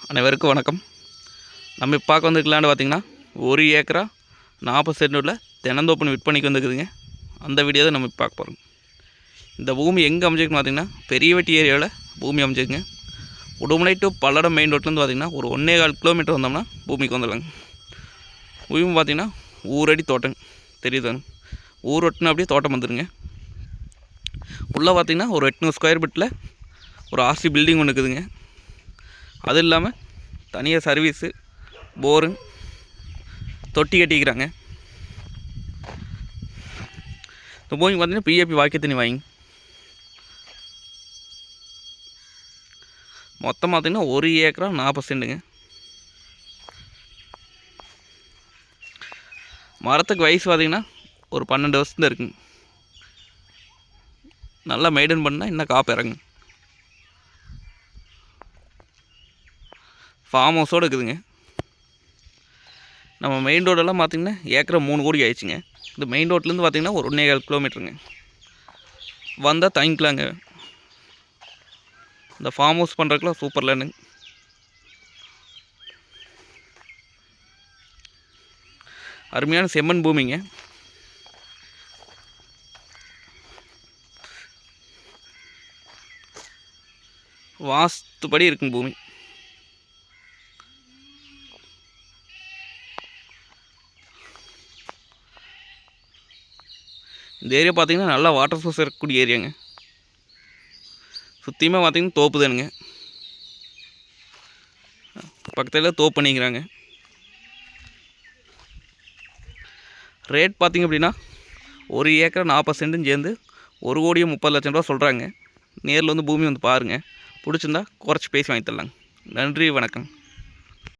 அனைவருக்கும் வணக்கம். நம்ம இப்போ பார்க்க வந்துருக்கலான்னு பார்த்தீங்கன்னா 1 ஏக்கரா 40 சென்ட் உள்ள தென்னந்தோப்பு விற்பனைக்கு வந்துருக்குதுங்க. அந்த வீடியோ தான் நம்ம இப்போ பார்க்க போகிறோம். இந்த பூமி எங்கே அமைஞ்சிருக்குன்னு பார்த்தீங்கன்னா பெரியவெட்டி ஏரியாவில் பூமி அமைஞ்சிருக்குங்க. உடுமலை டு பல்லடம் மெயின் ரோட்லேருந்து பார்த்தீங்கன்னா ஒரு 1.25 கிலோமீட்டர் வந்தோம்னா பூமிக்கு வந்துடலாங்க. பூமி பார்த்தீங்கன்னா ஊரடி தோட்டம் தெரியுதாங்க. ஊர் ஒட்டுன்னு அப்படியே தோட்டம் வந்துடுங்க. உள்ளே பார்த்தீங்கன்னா ஒரு 800 ஸ்கொயர் ஃபீட்டில் ஒரு ஆர்சி பில்டிங் ஒன்று இருக்குதுங்க. அது இல்லாமல் தனியாக சர்வீஸு போரு தொட்டி கட்டிக்கிறாங்க. இந்த பூமிக்கு பார்த்தீங்கன்னா பிஏபி வாக்கிய தண்ணி வாங்கி மொத்தம் பார்த்தீங்கன்னா 1 ஏக்கரா 40 சென்ட்டுங்க. மரத்துக்கு வயசு பார்த்தீங்கன்னா ஒரு 12 வருஷத்துல இருக்குங்க. நல்லா மெயின்டைன் பண்ணால் இன்னும் காப்பு இறங்குங்க. ஃபார்ம் ஹவுஸோடு இருக்குதுங்க. நம்ம மெயின் ரோடெல்லாம் பார்த்திங்கன்னா ஏக்கரை 3 கோடி ஆயிடுச்சுங்க. இந்த மெயின் ரோட்லேருந்து பார்த்திங்கன்னா ஒரு 1.25 கிலோமீட்டருங்க. வந்தால் தங்கிக்கலாங்க. இந்த ஃபார்ம் ஹவுஸ் பண்ணுறதுக்குலாம் சூப்பர் லேண்டுங்க. அருமையான செம்மண் பூமிங்க. வாஸ்துபடி இருக்குங்க பூமி. இந்த ஏரியா பார்த்தீங்கன்னா நல்லா வாட்டர் சோர்ஸ் இருக்கக்கூடிய ஏரியாங்க. சுற்றியுமே பார்த்தீங்கன்னா தோப்பு தானுங்க. பக்கத்தில் தோப்பு பண்ணிக்கிறாங்க. ரேட் பார்த்திங்க அப்படின்னா 1 ஏக்கர் 40 சென்ட்டும் சேர்ந்து 1,30,00,000 ரூபா சொல்கிறாங்க. நேரில் வந்து பூமி வந்து பாருங்கள். பிடிச்சிருந்தா குறைச்சி பேசி வாங்கி தரலாங்க. நன்றி, வணக்கம்.